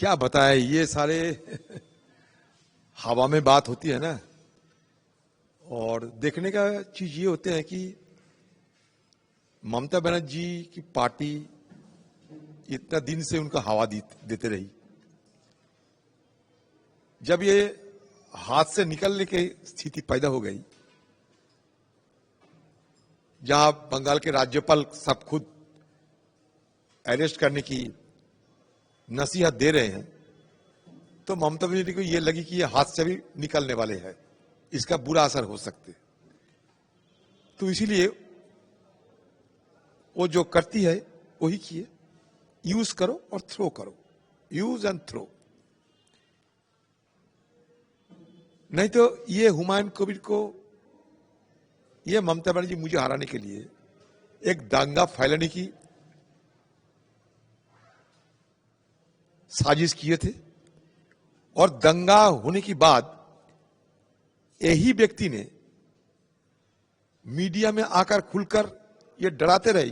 क्या बताएं, ये सारे हवा में बात होती है ना। और देखने का चीज ये होते हैं कि ममता बनर्जी की पार्टी इतना दिन से उनका हवा देते रही। जब ये हाथ से निकलने की स्थिति पैदा हो गई, जहां बंगाल के राज्यपाल सब खुद अरेस्ट करने की नसीहत दे रहे हैं, तो ममता बनर्जी को ये लगी कि ये हाथ से भी निकलने वाले हैं, इसका बुरा असर हो सकते। तो इसीलिए वो जो करती है वही किए, यूज करो और थ्रो करो, यूज एंड थ्रो। नहीं तो ये हुमायूं कबीर को, ये ममता बनर्जी मुझे हराने के लिए एक दंगा फैलाने की साजिश किए थे। और दंगा होने के बाद यही व्यक्ति ने मीडिया में आकर खुलकर ये डराते रहे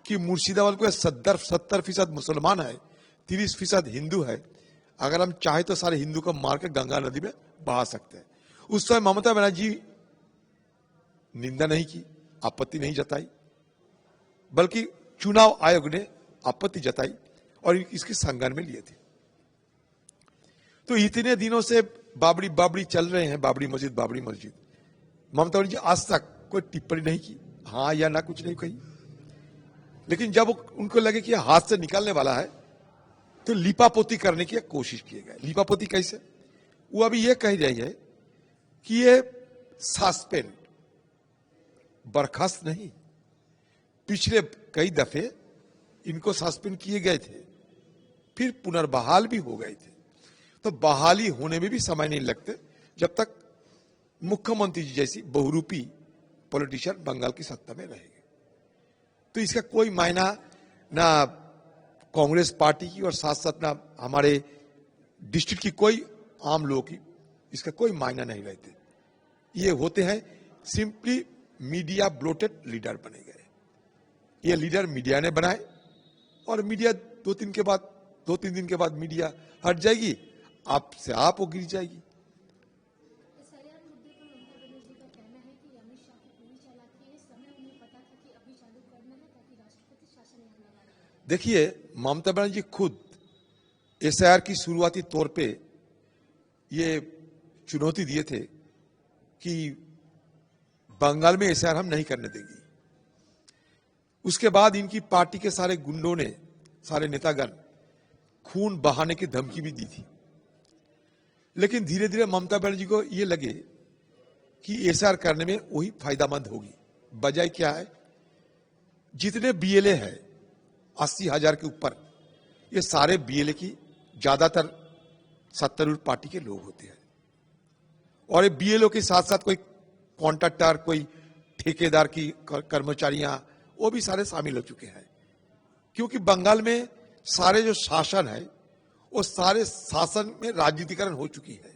कि मुर्शिदाबाद को 70% मुसलमान है, 30% हिंदू है, अगर हम चाहे तो सारे हिंदू को मार के गंगा नदी में बहा सकते हैं। उस समय ममता बनर्जी निंदा नहीं की, आपत्ति नहीं जताई, बल्कि चुनाव आयोग ने आपत्ति जताई और इसके संज्ञान में लिए थे। तो इतने दिनों से बाबरी चल रहे हैं, बाबरी मस्जिद। ममता बनर्जी आज तक कोई टिप्पणी नहीं की, हाँ या ना कुछ नहीं कही। लेकिन जब उनको लगे कि हाथ से निकलने वाला है, तो लिपापोती करने की कोशिश किए गए। लिपापोती कैसे? वो अभी ये कह रही है कि ये सस्पेंड, बर्खास्त नहीं, पिछले कई दफे इनको सस्पेंड किए गए थे, फिर पुनर्बहाल भी हो गए थे। तो बहाली होने में भी समय नहीं लगते जब तक मुख्यमंत्री जी जैसी बहुरूपी पॉलिटिशियन बंगाल की सत्ता में रहेंगे। तो इसका कोई मायना ना कांग्रेस पार्टी की और साथ साथ ना हमारे डिस्ट्रिक्ट की कोई आम लोगों की, इसका कोई मायना नहीं रहते। ये होते हैं सिंपली मीडिया ब्लोटेड लीडर बने गए। ये लीडर मीडिया ने बनाए और मीडिया दो तीन दिन के बाद मीडिया हट जाएगी, आपसे आप वो गिर जाएगी। देखिए, ममता बनर्जी खुद एसआईआर की शुरुआती तौर पे ये चुनौती दिए थे कि बंगाल में एसआईआर हम नहीं करने देंगे। उसके बाद इनकी पार्टी के सारे गुंडों ने, सारे नेतागण खून बहाने की धमकी भी दी थी। लेकिन धीरे धीरे ममता बनर्जी को यह लगे कि एसआईआर करने में वही फायदामंद होगी। बजाय क्या है, जितने बीएलए है 80,000 के ऊपर, ये सारे बीएलए की ज्यादातर सत्तारूढ़ पार्टी के लोग होते हैं। और ये बीएलओ के साथ साथ कोई कॉन्ट्रैक्टर, कोई ठेकेदार की कर्मचारियां, वो भी सारे शामिल हो चुके हैं। क्योंकि बंगाल में सारे जो शासन है, वो सारे शासन में राजनीतिकरण हो चुकी है,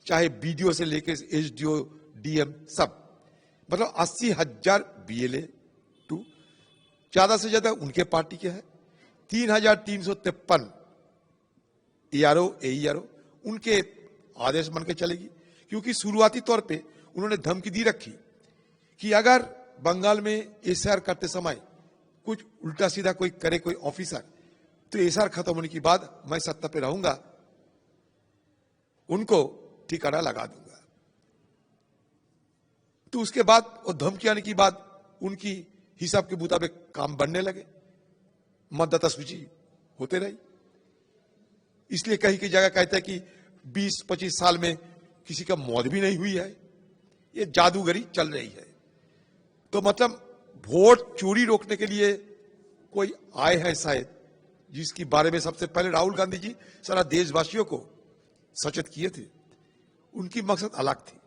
चाहे बीडीओ से लेकर एसडीओ, डीएम, सब। मतलब 80,000 बीएलए टू, ज्यादा से ज्यादा उनके पार्टी के हैं। 3,353 एआरओ, एईआरओ उनके आदेश बन के चलेगी। क्योंकि शुरुआती तौर पे उन्होंने धमकी दी रखी कि अगर बंगाल में एसआईआर करते समय कुछ उल्टा सीधा कोई करे, कोई ऑफिसर, तो एसआईआर खत्म होने के बाद मैं सत्ता पे रहूंगा, उनको ठिकाना लगा दूंगा। तो उसके बाद और धमकी आने की बाद उनकी हिसाब के मुताबिक काम बनने लगे, मतदाता सूची होते रही। इसलिए कहीं की जगह कहते हैं कि 20-25 साल में किसी का मौत भी नहीं हुई है। ये जादूगरी चल रही है। तो मतलब वोट चोरी रोकने के लिए कोई आए है शायद, जिसकी बारे में सबसे पहले राहुल गांधी जी सारा देशवासियों को सचेत किए थे। उनकी मकसद अलग थी।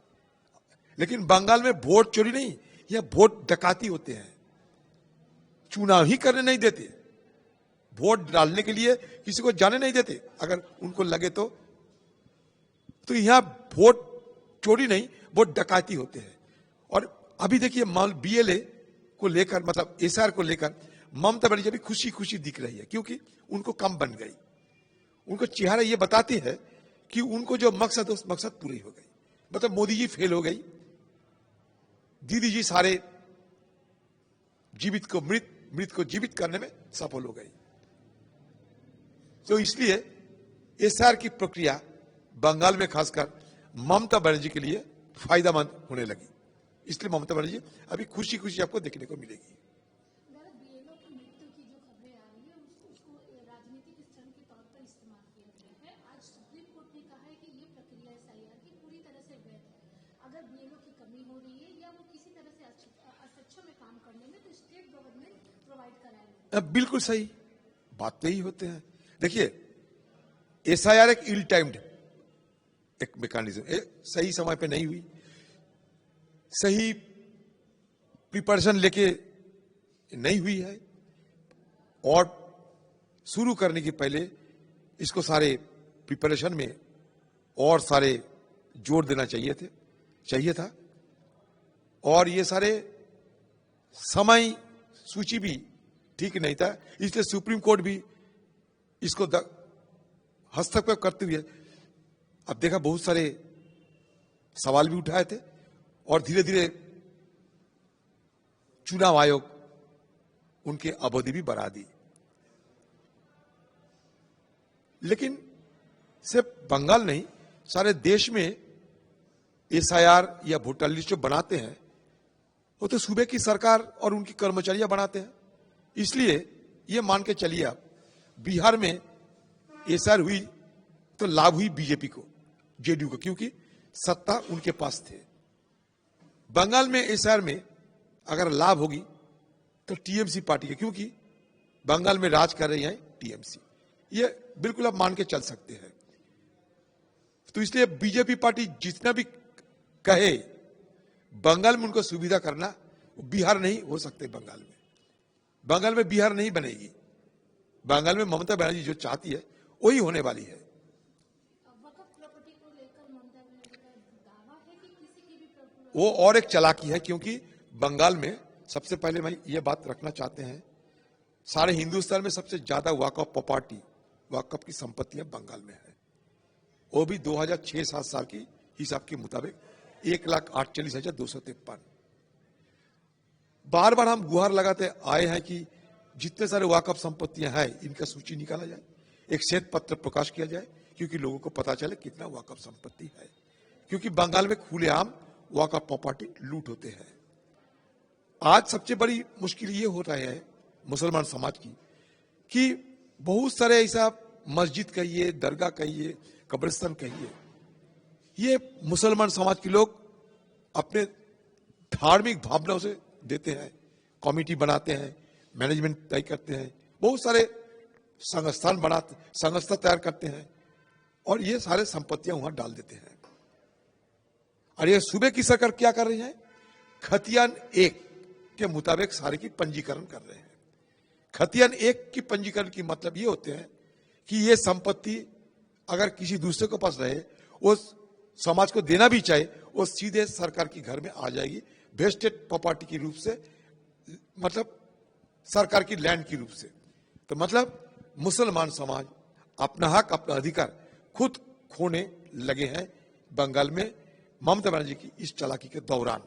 लेकिन बंगाल में वोट चोरी नहीं, यह वोट डकाती होते हैं। चुनाव ही करने नहीं देते, वोट डालने के लिए किसी को जाने नहीं देते अगर उनको लगे तो यहां वोट चोरी नहीं, वोट डकाती होते हैं। और अभी देखिए बीएलए को लेकर, मतलब एसआईआर को लेकर ममता बनर्जी अभी खुशी खुशी दिख रही है, क्योंकि उनको कम बन गई। उनको चेहरा ये बताती है कि उनको जो मकसद उस मकसद पूरी हो गई। मतलब मोदी जी फेल हो गई, दीदी जी सारे जीवित को मृत, मृत को जीवित करने में सफल हो गई। तो इसलिए एसआईआर की प्रक्रिया बंगाल में खासकर ममता बनर्जी के लिए फायदेमंद होने लगी। इसलिए ममता बनर्जी अभी खुशी खुशी आपको देखने को मिलेगी। बीएलओ की मृत्यु की जो खबरें आ रही है उसको राजनीतिक स्टंट के तौर पर इस्तेमाल किया गया है। आज सुप्रीम कोर्ट ने कहा है कि ये प्रक्रिया एसआईआर की पूरी तरह से वैध है। अगर बीएलओ की कमी हो रही है या वो किसी तरह से असक्षम में काम करने में, तो स्टेट गवर्नमेंट प्रोवाइड कराएगा। बिल्कुल सही बात तो यही होते हैं। देखिए, एसआईआर एक इल टाइम्ड एक मैकेनिज्म, सही समय पे नहीं हुई, सही प्रिपरेशन लेके नहीं हुई है, और शुरू करने के पहले इसको सारे प्रिपरेशन में और सारे जोर देना चाहिए था। और ये सारे समय सूची भी ठीक नहीं था, इसलिए सुप्रीम कोर्ट भी इसको हस्तक्षेप करते हुए अब देखा बहुत सारे सवाल भी उठाए थे, और धीरे धीरे चुनाव आयोग उनके अवधि भी बढ़ा दी। लेकिन सिर्फ बंगाल नहीं, सारे देश में एसआईआर या वोटर लिस्ट जो बनाते हैं वो तो सूबे की सरकार और उनकी कर्मचारियां बनाते हैं। इसलिए ये मान के चलिए आप, बिहार में एसआईआर हुई तो लाभ हुई बीजेपी को, जेडीयू को, क्योंकि सत्ता उनके पास थे। बंगाल में एसआईआर में अगर लाभ होगी तो टीएमसी पार्टी के, क्योंकि बंगाल में राज कर रही है टीएमसी। ये बिल्कुल आप मान के चल सकते हैं। तो इसलिए बीजेपी पार्टी जितना भी कहे बंगाल में उनको सुविधा करना, बिहार नहीं हो सकते। बंगाल में बिहार नहीं बनेगी। बंगाल में ममता बनर्जी जो चाहती है वही होने वाली है। वो और एक चालाकी है, क्योंकि बंगाल में सबसे पहले मैं ये बात रखना चाहते हैं, सारे हिंदुस्तान में सबसे ज्यादा वक्फ प्रॉपर्टी, वक्फ की संपत्तियां बंगाल में है। वो भी 2006-7 साल की हिसाब के मुताबिक 1,48,253। बार बार हम गुहार लगाते आए हैं कि जितने सारे वक्फ संपत्तियां हैं इनका सूची निकाला जाए, एक श्वेत पत्र प्रकाश किया जाए, क्योंकि लोगों को पता चले कितना वक्फ संपत्ति है। क्योंकि बंगाल में खुलेआम वक्फ प्रॉपर्टी लूट होते हैं। आज सबसे बड़ी मुश्किल ये हो रहा है मुसलमान समाज की कि बहुत सारे ऐसा मस्जिद कहिए, दरगाह कहिए, कब्रिस्तान कहिए, ये मुसलमान समाज के लोग अपने धार्मिक भावनाओं से देते हैं, कमेटी बनाते हैं, मैनेजमेंट तय करते हैं, बहुत सारे संस्था तैयार करते हैं, और ये सारे संपत्तियां वहां डाल देते हैं। और ये सूबे की सरकार क्या कर रही है? खतियान 1 के मुताबिक सारे की पंजीकरण कर रहे हैं। खतियान 1 की पंजीकरण की मतलब ये होते हैं कि ये संपत्ति अगर किसी दूसरे के पास रहे, वो समाज को देना भी चाहे, वो सीधे सरकार के घर में आ जाएगी, वेस्टेड प्रॉपर्टी के रूप से, मतलब सरकार की लैंड के रूप से। तो मतलब मुसलमान समाज अपना हक, अपना अधिकार खुद खोने लगे हैं बंगाल में ममता बनर्जी की इस चालाकी के दौरान।